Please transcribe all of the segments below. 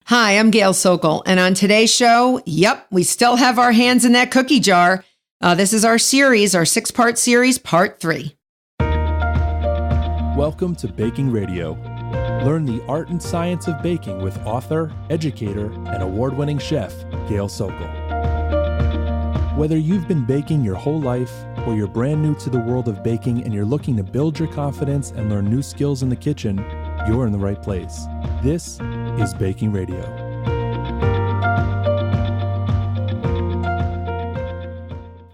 Hi, I'm Gail Sokol, and on today's show, we still have our hands in that cookie jar. This is our series, our 6-part series, part 3. Welcome to Baking Radio. Learn the art and science of baking with author, educator, and award-winning chef, Gail Sokol. Whether you've been baking your whole life or you're brand new to the world of baking and you're looking to build your confidence and learn new skills in the kitchen, you're in the right place. This is Baking Radio.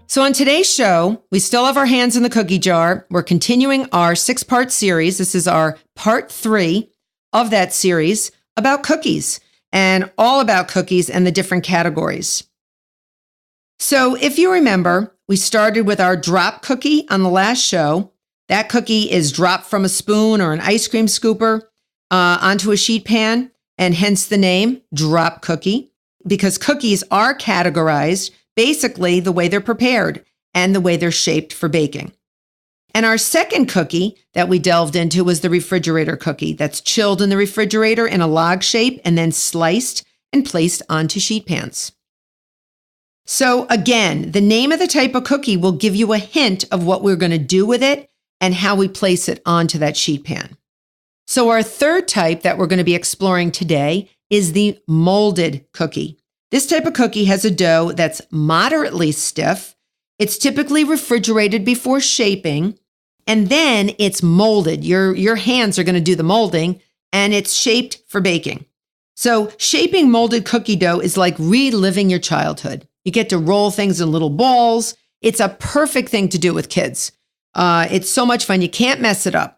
So on today's show, we still have our hands in the cookie jar. We're continuing our 6-part series. This is our part 3 of that series about cookies and all about cookies and the different categories. So if you remember, we started with our drop cookie on the last show. That cookie is dropped from a spoon or an ice cream scooper onto a sheet pan, and hence the name drop cookie, because cookies are categorized basically the way they're prepared and the way they're shaped for baking. And our second cookie that we delved into was the refrigerator cookie that's chilled in the refrigerator in a log shape and then sliced and placed onto sheet pans. So again, the name of the type of cookie will give you a hint of what we're going to do with it and how we place it onto that sheet pan. So our third type that we're going to be exploring today is the molded cookie. This type of cookie has a dough that's moderately stiff. It's typically refrigerated before shaping, and then it's molded. Your hands are going to do the molding, and it's shaped for baking. So shaping molded cookie dough is like reliving your childhood. You get to roll things in little balls. It's a perfect thing to do with kids. It's so much fun. You can't mess it up.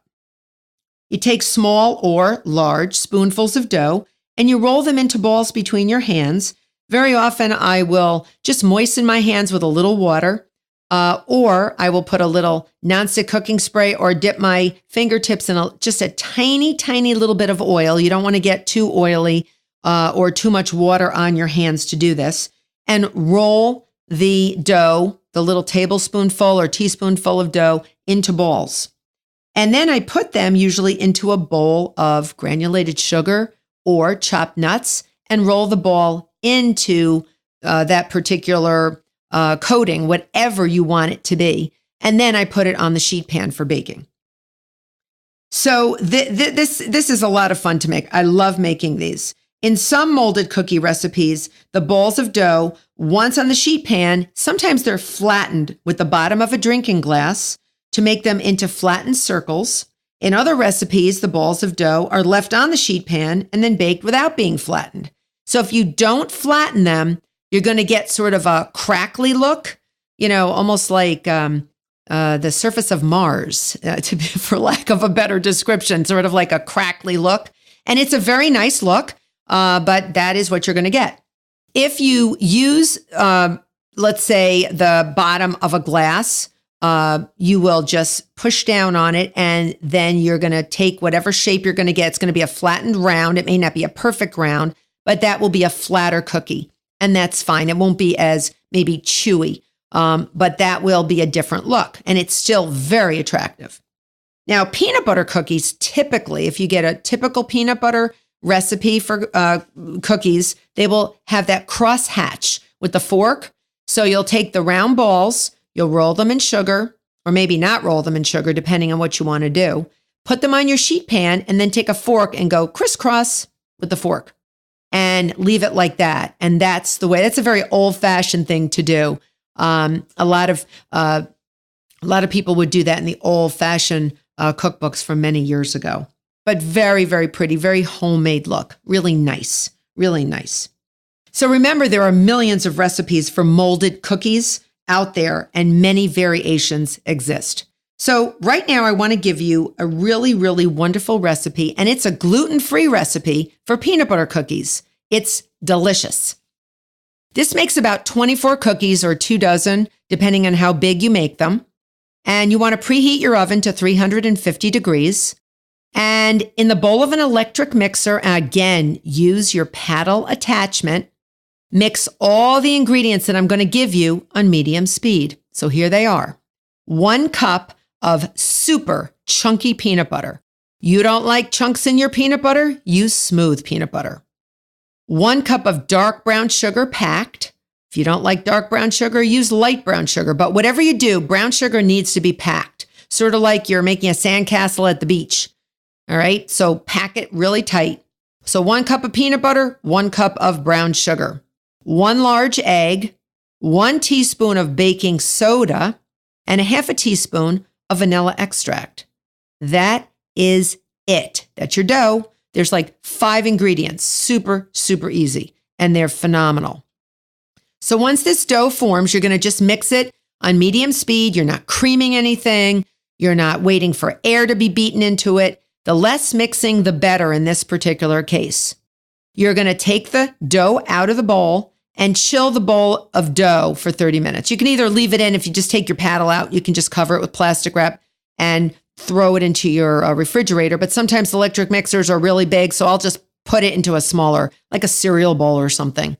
You take small or large spoonfuls of dough and you roll them into balls between your hands. Very often I will just moisten my hands with a little water, or I will put a little nonstick cooking spray or dip my fingertips in just a tiny, tiny little bit of oil. You don't want to get too oily or too much water on your hands to do this. And roll the dough, the little tablespoonful or teaspoonful of dough, into balls. And then I put them usually into a bowl of granulated sugar or chopped nuts and roll the ball into that particular coating, whatever you want it to be. And then I put it on the sheet pan for baking. So this is a lot of fun to make. I love making these. In some molded cookie recipes, the balls of dough, once on the sheet pan, sometimes they're flattened with the bottom of a drinking glass to make them into flattened circles. In other recipes, the balls of dough are left on the sheet pan and then baked without being flattened. So if you don't flatten them, you're going to get sort of a crackly look, almost like the surface of Mars, for lack of a better description, sort of like a crackly look. And it's a very nice look, but that is what you're going to get. If you use, let's say, the bottom of a glass, you will just push down on it, and then you're going to take whatever shape you're going to get. It's going to be a flattened round. It may not be a perfect round, but that will be a flatter cookie, and that's fine. It won't be as maybe chewy, but that will be a different look, and it's still very attractive. Now, peanut butter cookies, typically, if you get a typical peanut butter recipe for cookies, they will have that cross hatch with the fork. So you'll take the round balls, you'll roll them in sugar, or maybe not roll them in sugar, depending on what you want to do. Put them on your sheet pan and then take a fork and go crisscross with the fork and leave it like that. And that's the way. That's a very old-fashioned thing to do. A lot of people would do that in the old-fashioned cookbooks from many years ago. But very, very pretty, very homemade look. Really nice, really nice. So remember, there are millions of recipes for molded cookies out there, and many variations exist. So right now, I want to give you a really, really wonderful recipe, and it's a gluten-free recipe for peanut butter cookies. It's delicious. This makes about 24 cookies or 2 dozen, depending on how big you make them. And you want to preheat your oven to 350 degrees. And in the bowl of an electric mixer, again, use your paddle attachment. Mix all the ingredients that I'm going to give you on medium speed. So here they are. 1 cup of super chunky peanut butter. You don't like chunks in your peanut butter? Use smooth peanut butter. 1 cup of dark brown sugar packed. If you don't like dark brown sugar, use light brown sugar. But whatever you do, brown sugar needs to be packed, sort of like you're making a sandcastle at the beach. All right, so pack it really tight. So 1 cup of peanut butter, 1 cup of brown sugar, 1 large egg, 1 teaspoon of baking soda, and 1/2 teaspoon of vanilla extract. That is it. That's your dough. There's like 5 ingredients, super, super easy, and they're phenomenal. So once this dough forms, you're going to just mix it on medium speed. You're not creaming anything. You're not waiting for air to be beaten into it. The less mixing, the better in this particular case. You're going to take the dough out of the bowl and chill the bowl of dough for 30 minutes. You can either leave it in, if you just take your paddle out, you can just cover it with plastic wrap and throw it into your refrigerator. But sometimes electric mixers are really big, so I'll just put it into a smaller, like a cereal bowl or something,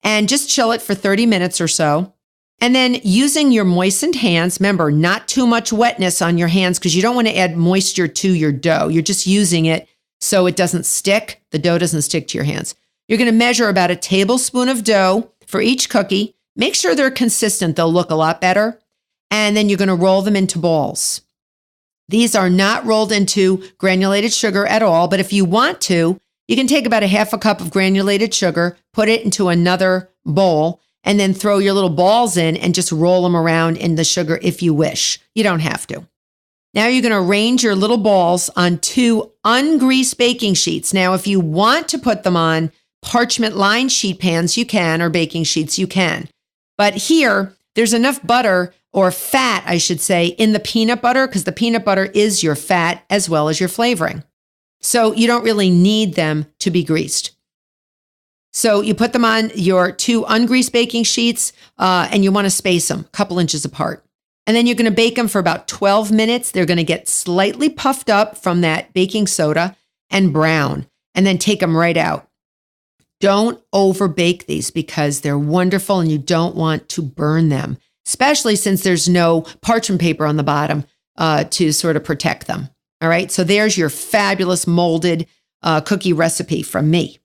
and just chill it for 30 minutes or so. And then using your moistened hands, remember, not too much wetness on your hands because you don't want to add moisture to your dough. You're just using it so it doesn't stick. The dough doesn't stick to your hands. You're going to measure about a tablespoon of dough for each cookie. Make sure they're consistent. They'll look a lot better. And then you're going to roll them into balls. These are not rolled into granulated sugar at all, but if you want to, you can take about 1/2 cup of granulated sugar, put it into another bowl, and then throw your little balls in and just roll them around in the sugar if you wish. You don't have to. Now you're going to arrange your little balls on 2 ungreased baking sheets. Now, if you want to put them on parchment lined sheet pans, you can, or baking sheets, you can. But here, there's enough butter, or fat, I should say, in the peanut butter, because the peanut butter is your fat as well as your flavoring. So you don't really need them to be greased. So you put them on your 2 ungreased baking sheets, and you want to space them a couple inches apart. And then you're going to bake them for about 12 minutes. They're going to get slightly puffed up from that baking soda and brown, and then take them right out. Don't over bake these because they're wonderful and you don't want to burn them, especially since there's no parchment paper on the bottom to sort of protect them. All right, so there's your fabulous molded cookie recipe from me.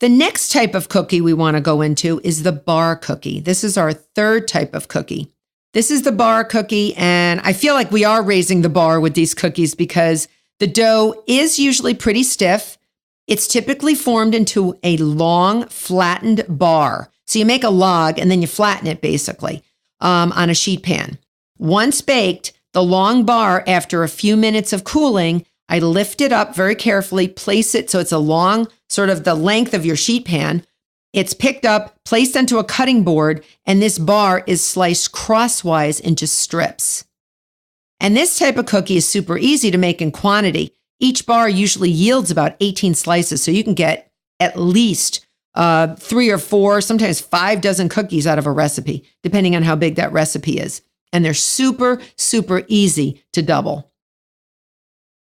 The next type of cookie we want to go into is the bar cookie. This is our 3rd type of cookie. This is the bar cookie, and I feel like we are raising the bar with these cookies because the dough is usually pretty stiff. It's typically formed into a long, flattened bar. So you make a log and then you flatten it basically on a sheet pan. Once baked, the long bar, after a few minutes of cooling, I lift it up very carefully, place it so it's a long, sort of the length of your sheet pan. It's picked up, placed onto a cutting board, and this bar is sliced crosswise into strips. And this type of cookie is super easy to make in quantity. Each bar usually yields about 18 slices, so you can get at least 3 or 4, sometimes 5 dozen cookies out of a recipe, depending on how big that recipe is. And they're super, super easy to double.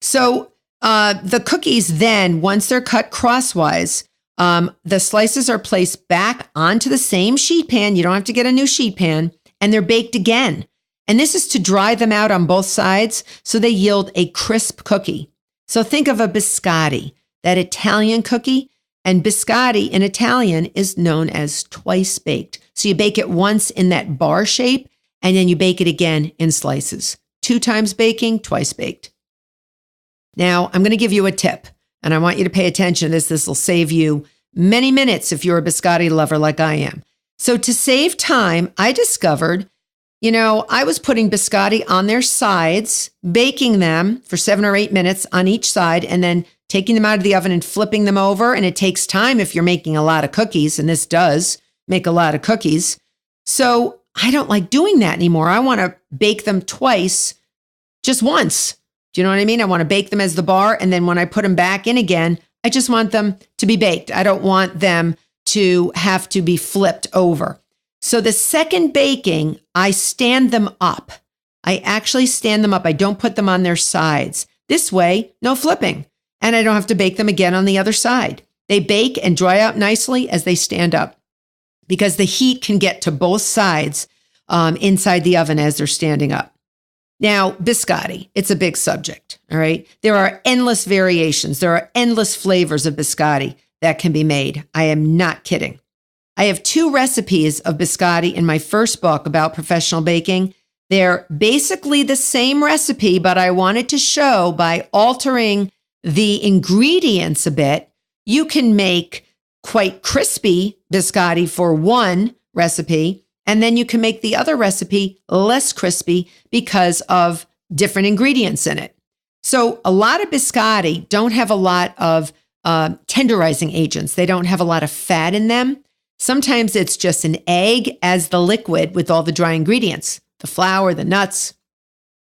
So the cookies then, once they're cut crosswise, the slices are placed back onto the same sheet pan. You don't have to get a new sheet pan, and they're baked again. And this is to dry them out on both sides so they yield a crisp cookie. So think of a biscotti, that Italian cookie, and biscotti in Italian is known as twice baked. So you bake it once in that bar shape, and then you bake it again in slices. 2 times baking, twice baked. Now, I'm going to give you a tip, and I want you to pay attention to this. This will save you many minutes if you're a biscotti lover like I am. So to save time, I discovered, I was putting biscotti on their sides, baking them for 7 or 8 minutes on each side, and then taking them out of the oven and flipping them over. And it takes time if you're making a lot of cookies, and this does make a lot of cookies. So I don't like doing that anymore. I want to bake them twice, just once. Do you know what I mean? I want to bake them as the bar, and then when I put them back in again, I just want them to be baked. I don't want them to have to be flipped over. So the second baking, I stand them up. I actually stand them up. I don't put them on their sides. This way, no flipping. And I don't have to bake them again on the other side. They bake and dry out nicely as they stand up because the heat can get to both sides inside the oven as they're standing up. Now, biscotti, it's a big subject, all right? There are endless variations. There are endless flavors of biscotti. that can be made. I am not kidding. I have 2 recipes of biscotti in my first book about professional baking. They're basically the same recipe, but I wanted to show by altering the ingredients a bit, you can make quite crispy biscotti for one recipe, and then you can make the other recipe less crispy because of different ingredients in it. So a lot of biscotti don't have a lot of tenderizing agents. They don't have a lot of fat in them. Sometimes it's just an egg as the liquid with all the dry ingredients, the flour, the nuts.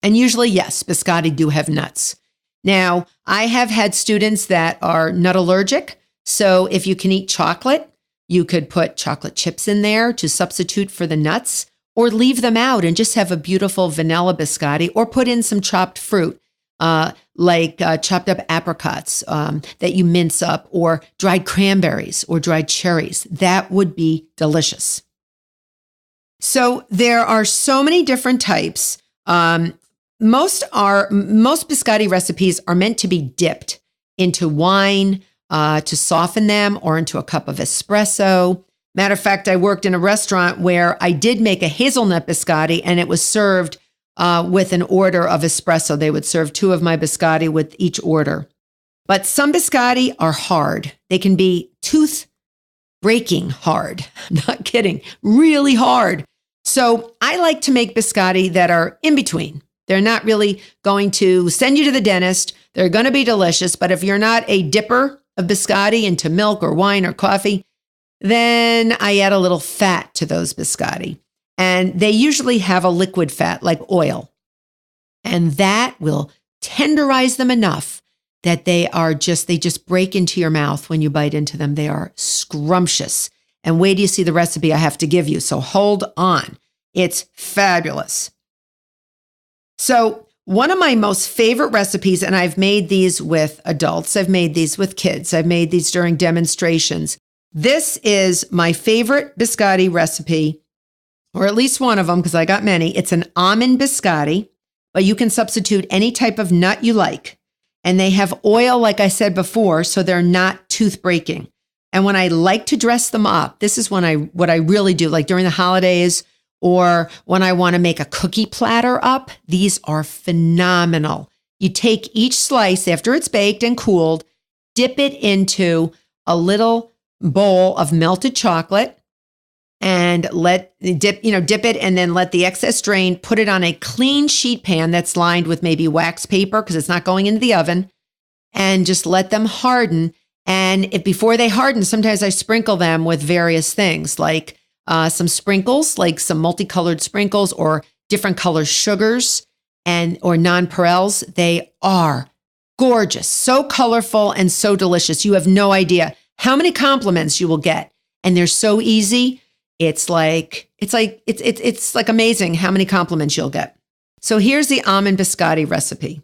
And usually, yes, biscotti do have nuts. Now, I have had students that are nut allergic. So if you can eat chocolate, you could put chocolate chips in there to substitute for the nuts, or leave them out and just have a beautiful vanilla biscotti, or put in some chopped fruit, like chopped up apricots that you mince up, or dried cranberries or dried cherries. That would be delicious. So there are so many different types. Most biscotti recipes are meant to be dipped into wine to soften them, or into a cup of espresso. Matter of fact, I worked in a restaurant where I did make a hazelnut biscotti, and it was served with an order of espresso. They would serve 2 of my biscotti with each order. But some biscotti are hard. They can be tooth-breaking hard. Not kidding. Really hard. So I like to make biscotti that are in between. They're not really going to send you to the dentist. They're going to be delicious. But if you're not a dipper of biscotti into milk or wine or coffee, then I add a little fat to those biscotti. And they usually have a liquid fat like oil. And that will tenderize them enough that they just break into your mouth when you bite into them. They are scrumptious. And wait till you see the recipe I have to give you. So hold on. It's fabulous. So one of my most favorite recipes, and I've made these with adults, I've made these with kids, I've made these during demonstrations. This is my favorite biscotti recipe, or at least one of them, because I got many. It's an almond biscotti, but you can substitute any type of nut you like. And they have oil, like I said before, so they're not tooth breaking. And when I like to dress them up, this is what I really do, like during the holidays, or when I want to make a cookie platter up. These are phenomenal. You take each slice after it's baked and cooled, dip it into a little bowl of melted chocolate, and dip it, and then let the excess drain. Put it on a clean sheet pan that's lined with maybe wax paper, because it's not going into the oven, and just let them harden. And before they harden, sometimes I sprinkle them with various things, like some sprinkles, like some multicolored sprinkles, or different color sugars, or nonpareils. They are gorgeous, so colorful and so delicious. You have no idea how many compliments you will get, and they're so easy. It's like amazing how many compliments you'll get. So here's the almond biscotti recipe.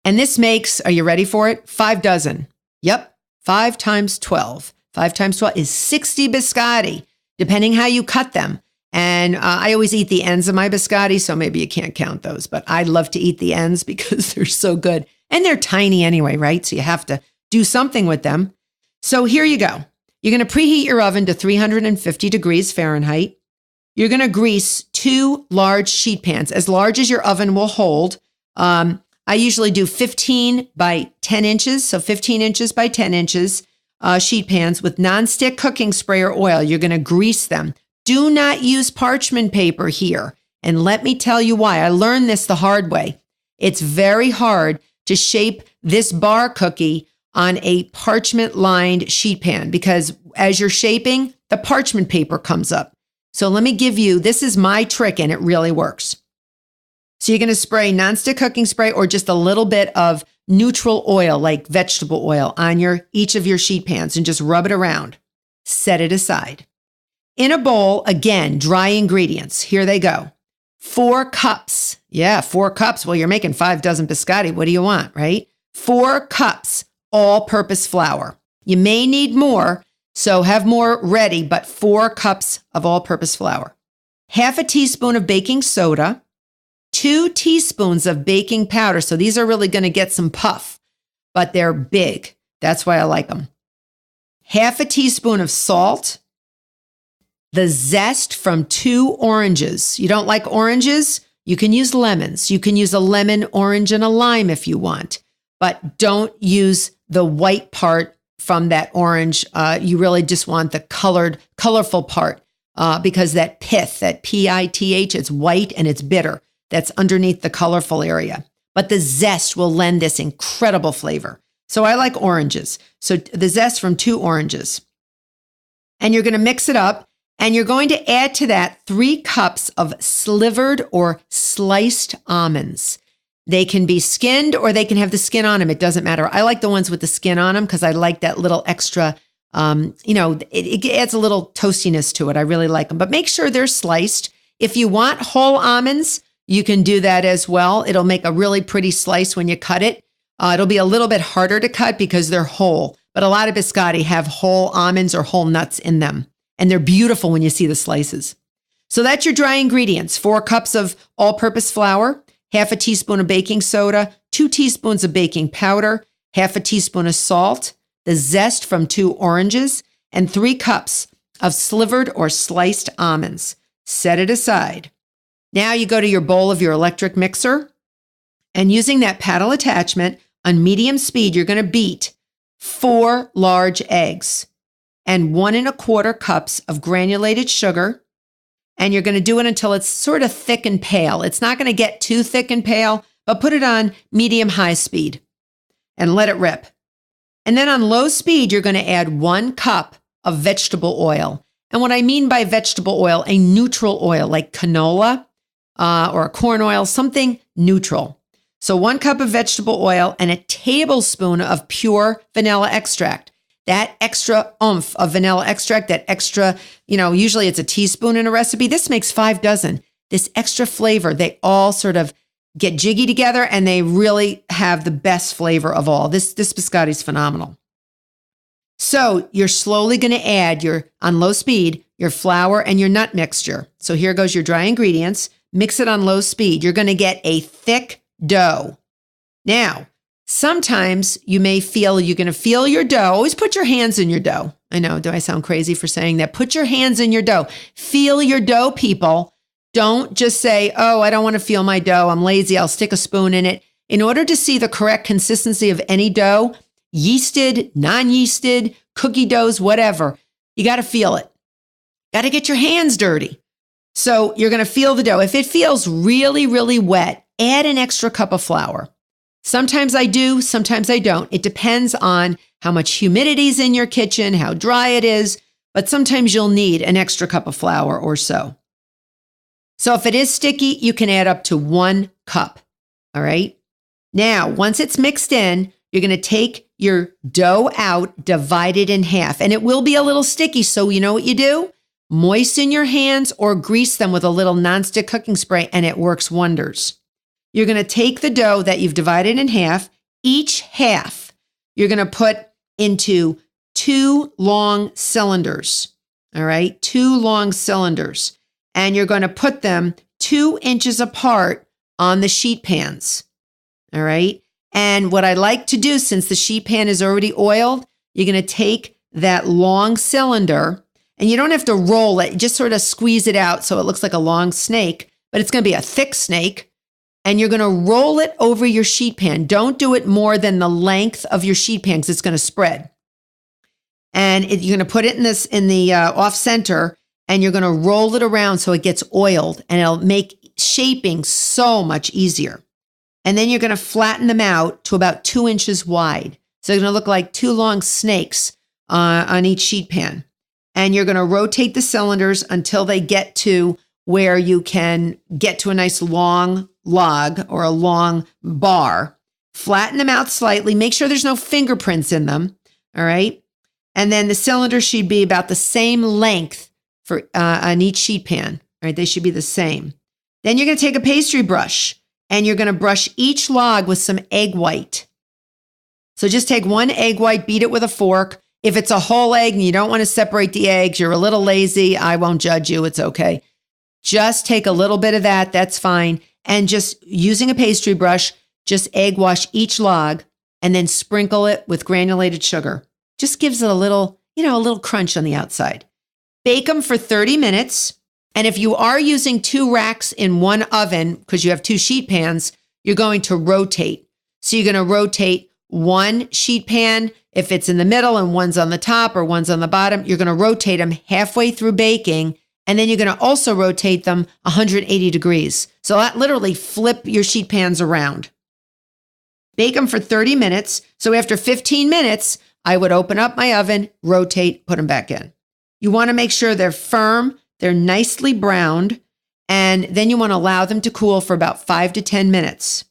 And this makes, are you ready for it? 5 dozen. Yep. 5 times 12. 5 times 12 is 60 biscotti, depending how you cut them. And I always eat the ends of my biscotti, so maybe you can't count those, but I love to eat the ends because they're so good. And they're tiny anyway, right? So you have to do something with them. So here you go. You're going to preheat your oven to 350 degrees Fahrenheit. You're going to grease 2 large sheet pans, as large as your oven will hold. I usually do 15 by 10 inches, so 15 inches by 10 inches sheet pans with nonstick cooking spray or oil. You're going to grease them. Do not use parchment paper here. And let me tell you why. I learned this the hard way. It's very hard to shape this bar cookie on a parchment-lined sheet pan, because as you're shaping, the parchment paper comes up. So let me give you, this is my trick, and it really works. So you're going to spray nonstick cooking spray, or just a little bit of neutral oil, like vegetable oil, on each of your sheet pans, and just rub it around. Set it aside. In a bowl, again, dry ingredients. Here they go. 4 cups. Yeah, 4 cups. Well, you're making 5 dozen biscotti. What do you want, right? 4 cups all-purpose flour. You may need more, so have more ready, but 4 cups of all-purpose flour. 1/2 teaspoon of baking soda. 2 teaspoons of baking powder. So these are really going to get some puff, but they're big. That's why I like them. half a teaspoon of salt, the zest from 2 oranges. You don't like oranges? You can use lemons. You can use a lemon, orange, and a lime if you want, but don't use the white part from that orange. You really just want the colorful part because that pith, that pith, it's white and it's bitter. That's underneath the colorful area. But the zest will lend this incredible flavor. So I like oranges. So the zest from 2 oranges. And you're going to mix it up. And you're going to add to that 3 cups of slivered or sliced almonds. They can be skinned or they can have the skin on them. It doesn't matter. I like the ones with the skin on them because I like that little extra, it adds a little toastiness to it. I really like them. But make sure they're sliced. If you want whole almonds, you can do that as well. It'll make a really pretty slice when you cut it. It'll be a little bit harder to cut because they're whole. But a lot of biscotti have whole almonds or whole nuts in them. And they're beautiful when you see the slices. So that's your dry ingredients. 4 cups of all-purpose flour, half a teaspoon of baking soda, 2 teaspoons of baking powder, half a teaspoon of salt, the zest from 2 oranges, and 3 cups of slivered or sliced almonds. Set it aside. Now you go to your bowl of your electric mixer, and using that paddle attachment on medium speed, you're going to beat 4 large eggs and 1 1/4 cups of granulated sugar. And you're going to do it until it's sort of thick and pale. It's not going to get too thick and pale, but put it on medium-high speed and let it rip. And then on low speed, you're going to add 1 cup of vegetable oil. And what I mean by vegetable oil, a neutral oil like canola or a corn oil, something neutral. So 1 cup of vegetable oil and a tablespoon of pure vanilla extract. That extra oomph of vanilla extract, that extra, usually it's a teaspoon in a recipe. This makes 5 dozen. This extra flavor, they all sort of get jiggy together and they really have the best flavor of all. This biscotti is phenomenal. So you're slowly going to add on low speed, your flour and your nut mixture. So here goes your dry ingredients. Mix it on low speed. You're going to get a thick dough. Now, sometimes you're going to feel your dough. Always put your hands in your dough. I know, do I sound crazy for saying that? Put your hands in your dough. Feel your dough, people. Don't just say, oh, I don't want to feel my dough. I'm lazy. I'll stick a spoon in it. In order to see the correct consistency of any dough, yeasted, non-yeasted, cookie doughs, whatever, you got to feel it. Got to get your hands dirty. So you're going to feel the dough. If it feels really, really wet, add an extra cup of flour. Sometimes I do, sometimes I don't. It depends on how much humidity is in your kitchen, how dry it is, but sometimes you'll need an extra cup of flour or so. So if it is sticky, you can add up to 1 cup, all right? Now, once it's mixed in, you're going to take your dough out, divide it in half, and it will be a little sticky, so you know what you do? Moisten your hands or grease them with a little nonstick cooking spray, and it works wonders. You're going to take the dough that you've divided in half, each half you're going to put into 2 long cylinders, all right? 2 long cylinders. And you're going to put them 2 inches apart on the sheet pans, all right? And what I like to do, since the sheet pan is already oiled, you're going to take that long cylinder, and you don't have to roll it, just sort of squeeze it out so it looks like a long snake, but it's going to be a thick snake. And you're going to roll it over your sheet pan. Don't do it more than the length of your sheet pan because it's going to spread. And you're going to put it in the off center, and you're going to roll it around so it gets oiled, and it'll make shaping so much easier. And then you're going to flatten them out to about 2 inches wide. So they're going to look like 2 long snakes on each sheet pan. And you're going to rotate the cylinders until they get to where you can get to a nice long log or a long bar. Flatten them out slightly. Make sure there's no fingerprints in them. All right. And then the cylinder should be about the same length for on each sheet pan. All right. They should be the same. Then you're going to take a pastry brush and you're going to brush each log with some egg white. So just take 1 egg white, beat it with a fork. If it's a whole egg and you don't want to separate the eggs, you're a little lazy, I won't judge you. It's okay. Just take a little bit of that. That's fine. And just using a pastry brush, just egg wash each log and then sprinkle it with granulated sugar. Just gives it a little a little crunch on the outside. Bake them for 30 minutes. And if you are using 2 racks in one oven, because you have 2 sheet pans, you're going to rotate. So you're going to rotate one sheet pan if it's in the middle and one's on the top or one's on the bottom. You're going to rotate them halfway through baking. And then you're going to also rotate them 180 degrees. So that literally flip your sheet pans around. Bake them for 30 minutes. So after 15 minutes, I would open up my oven, rotate, put them back in. You want to make sure they're firm, they're nicely browned, and then you want to allow them to cool for about 5 to 10 minutes.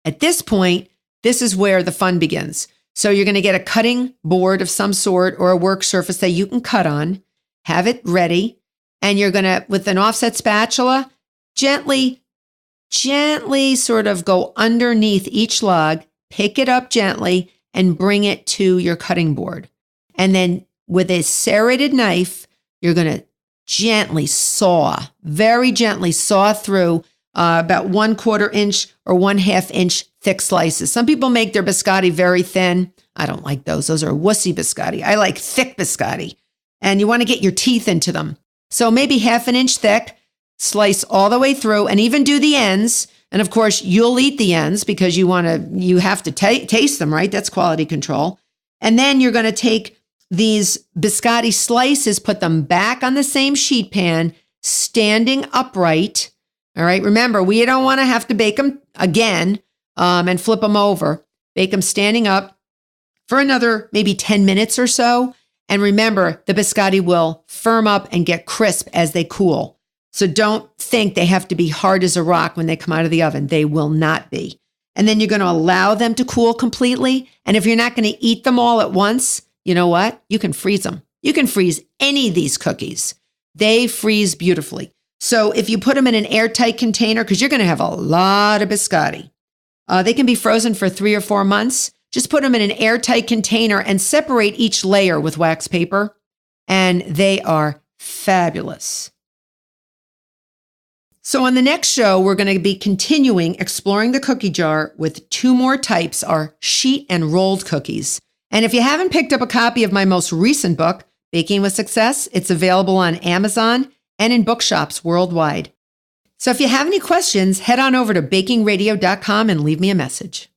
At this point, this is where the fun begins. So you're going to get a cutting board of some sort or a work surface that you can cut on, have it ready, and you're going to, with an offset spatula, gently sort of go underneath each log, pick it up gently, and bring it to your cutting board. And then with a serrated knife, you're going to very gently saw through about 1/4 inch or 1/2 inch thick slices. Some people make their biscotti very thin. I don't like those. Those are wussy biscotti. I like thick biscotti. And you want to get your teeth into them. So maybe 1/2 inch thick, slice all the way through, and even do the ends. And of course, you'll eat the ends because you have to taste them, right? That's quality control. And then you're going to take these biscotti slices, put them back on the same sheet pan, standing upright. All right. Remember, we don't want to have to bake them again and flip them over. Bake them standing up for another maybe 10 minutes or so. And remember, the biscotti will firm up and get crisp as they cool. So don't think they have to be hard as a rock when they come out of the oven. They will not be. And then you're going to allow them to cool completely. And if you're not going to eat them all at once, you know what? You can freeze them. You can freeze any of these cookies. They freeze beautifully. So if you put them in an airtight container, because you're going to have a lot of biscotti, they can be frozen for 3 or 4 months. Just put them in an airtight container and separate each layer with wax paper. And they are fabulous. So on the next show, we're going to be continuing exploring the cookie jar with 2 more types, our sheet and rolled cookies. And if you haven't picked up a copy of my most recent book, Baking with Success, it's available on Amazon and in bookshops worldwide. So if you have any questions, head on over to bakingradio.com and leave me a message.